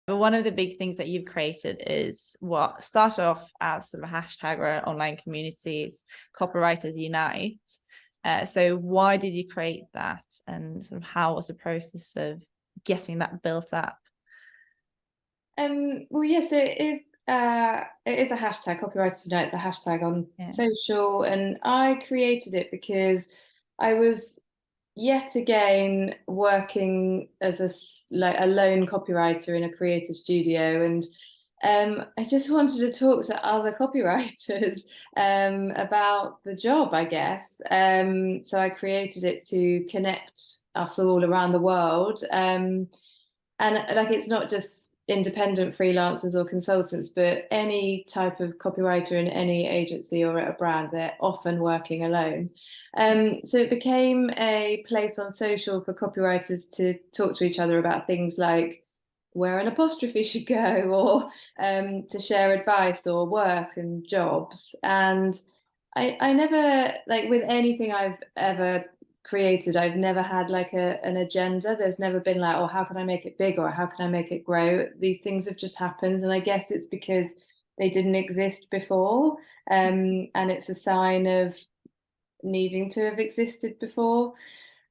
But one of the big things that you've created is what started off as sort of a hashtag or an online community. It's Copywriters Unite. So why did you create that, and sort of how was the process of getting that built up? Well, yeah, so it is a hashtag. Copywriters Unite. It's a hashtag on social, and I created it because I was yet again working as a lone copywriter in a creative studio, and I just wanted to talk to other copywriters about the job, I guess. So I created it to connect us all around the world. And like, it's not just independent freelancers or consultants, but any type of copywriter in any agency or at a brand, they're often working alone. So it became a place on social for copywriters to talk to each other about things like where an apostrophe should go, or to share advice or work and jobs. And I never, like with anything I've ever created, I've never had like an agenda. There's never been like, oh, how can I make it big, or how can I make it grow? These things have just happened, and I guess it's because they didn't exist before, and it's a sign of needing to have existed before.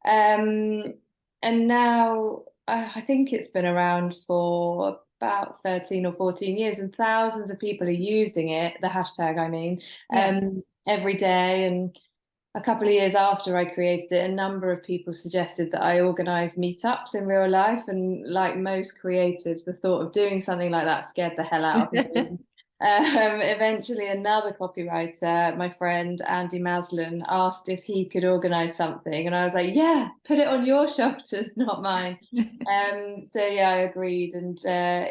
And now I think it's been around for about 13 or 14 years, and thousands of people are using it, the hashtag, I mean, every day. And a couple of years after I created it, a number of people suggested that I organise meetups in real life. And like most creatives, the thought of doing something like that scared the hell out of me. Eventually, another copywriter, my friend Andy Maslin, asked if he could organise something, and I was like, "Yeah, put it on your shoulders, not mine." So yeah, I agreed, and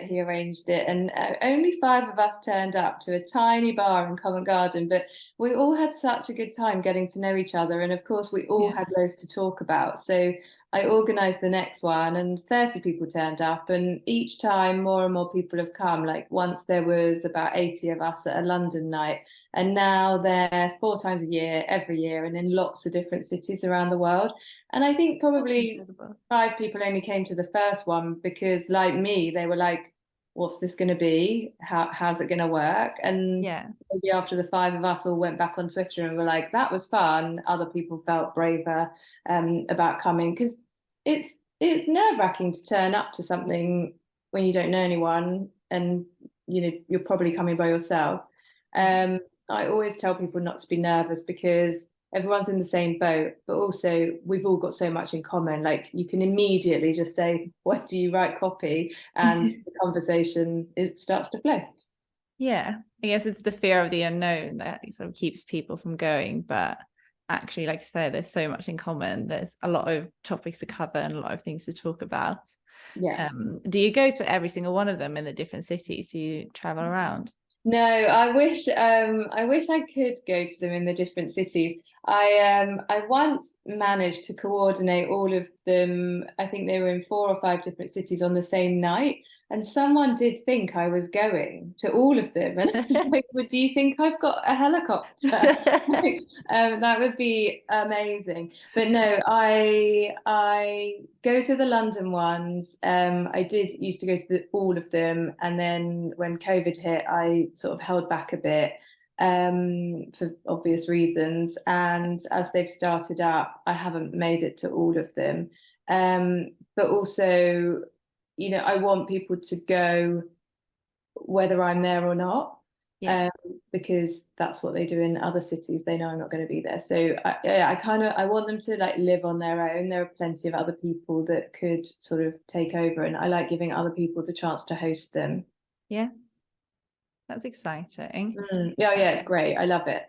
he arranged it. And only 5 of us turned up to a tiny bar in Covent Garden, but we all had such a good time getting to know each other, and of course, we all had loads to talk about. So I organised the next one, and 30 people turned up, and each time more and more people have come. Like once there was about 80 of us at a London night, and now they're 4 times a year, every year, and in lots of different cities around the world. And I think probably 5 people only came to the first one because, like me, they were like, what's this going to be? How's it going to work? And maybe after the 5 of us all went back on Twitter and were like, that was fun, other people felt braver about coming, because it's nerve-wracking to turn up to something when you don't know anyone, and you're probably coming by yourself. I always tell people not to be nervous, because everyone's in the same boat, but also we've all got so much in common. Like you can immediately just say, what do you write copy? And the conversation, it starts to flow. Yeah, I guess it's the fear of the unknown that sort of keeps people from going. But actually, like I said, there's so much in common. There's a lot of topics to cover and a lot of things to talk about. Yeah. Do you go to every single one of them in the different cities? Do you travel around? No, I wish I could go to them in the different cities. I once managed to coordinate all of them. I think they were in 4 or 5 different cities on the same night, and someone did think I was going to all of them. And I was like, well, do you think I've got a helicopter? That would be amazing. But no, I go to the London ones. I did used to go to all of them, and then when COVID hit, I sort of held back a bit for obvious reasons. And as they've started up, I haven't made it to all of them. But also, I want people to go whether I'm there or not. Because that's what they do in other cities. They know I'm not going to be there. So I want them to like live on their own. There are plenty of other people that could sort of take over, and I like giving other people the chance to host them. Yeah, that's exciting. Yeah, it's great. I love it.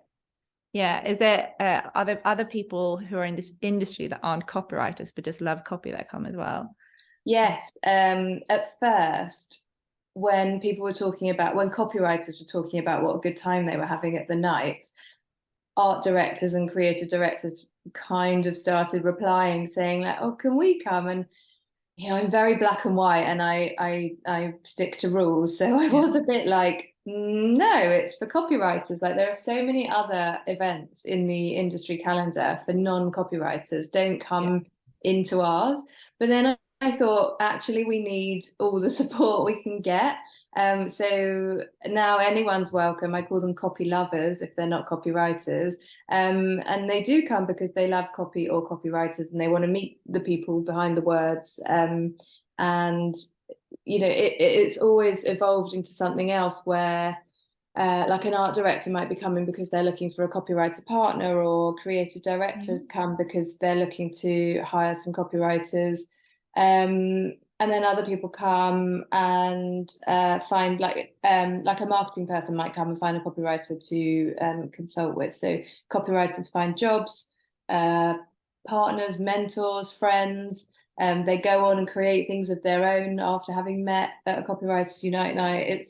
Yeah, is there other people who are in this industry that aren't copywriters but just love copy that come as well? Yes. At first, when copywriters were talking about what a good time they were having at the nights, art directors and creative directors kind of started replying, saying like, "Oh, can we come?" And I'm very black and white, and I stick to rules. So I was a bit like, no, it's for copywriters. Like there are so many other events in the industry calendar for non-copywriters. Don't come into ours. But then I thought actually we need all the support we can get. So now anyone's welcome. I call them copy lovers if they're not copywriters. And they do come because they love copy or copywriters and they want to meet the people behind the words. And you know, it's always evolved into something else where like an art director might be coming because they're looking for a copywriter partner, or creative directors come because they're looking to hire some copywriters. And then other people come and find like a marketing person might come and find a copywriter to consult with. So copywriters find jobs, partners, mentors, friends. They go on and create things of their own after having met at a Copywriters Unite night.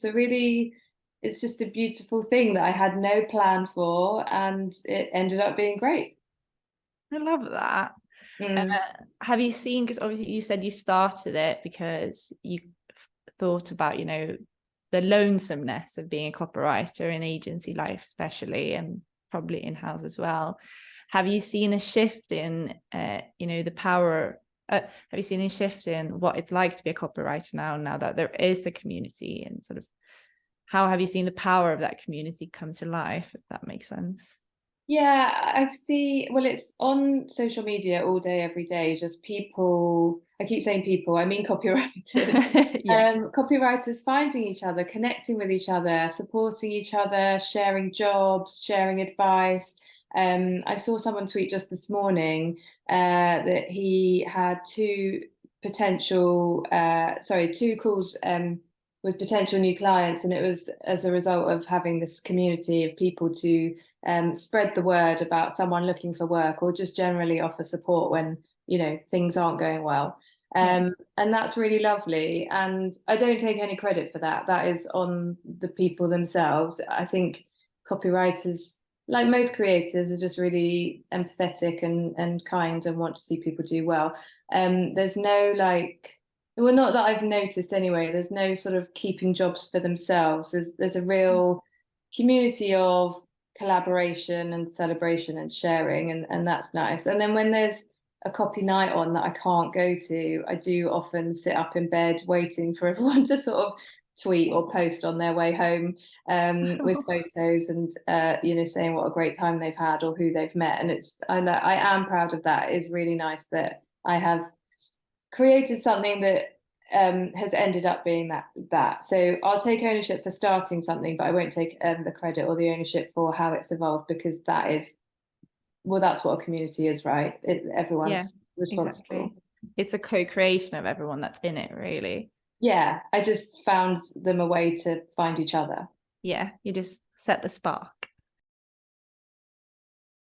It's just a beautiful thing that I had no plan for, and it ended up being great. I love that. Have you seen, because obviously you said you started it because you thought about, you know, the lonesomeness of being a copywriter in agency life, especially, and probably in-house as well. Have you seen a shift in, you know, the power? Have you seen a shift in what it's like to be a copywriter now that there is a community, and sort of how have you seen the power of that community come to life, if that makes sense? Yeah, I see. Well, it's on social media all day, every day. Just people, I keep saying people, I mean copywriters. Yeah. Copywriters finding each other, connecting with each other, supporting each other, sharing jobs, sharing advice. I saw someone tweet just this morning that he had two calls with potential new clients, and it was as a result of having this community of people to spread the word about someone looking for work, or just generally offer support when, you know, things aren't going well. And that's really lovely. And I don't take any credit for that. That is on the people themselves. I think copywriters, like most creators, are just really empathetic and kind and want to see people do well. There's no well, not that I've noticed anyway, there's no sort of keeping jobs for themselves. There's a real community of collaboration and celebration and sharing, and that's nice. And then when there's a copy night on that I can't go to, I do often sit up in bed waiting for everyone to sort of tweet or post on their way home with photos and you know, saying what a great time they've had or who they've met. And I am proud of that. It's really nice that I have created something that has ended up being that. So I'll take ownership for starting something, but I won't take the credit or the ownership for how it's evolved, because that's what a community is, right? Everyone's responsible. Exactly. It's a co-creation of everyone that's in it, really. Yeah, I just found them a way to find each other. Yeah, you just set the spark.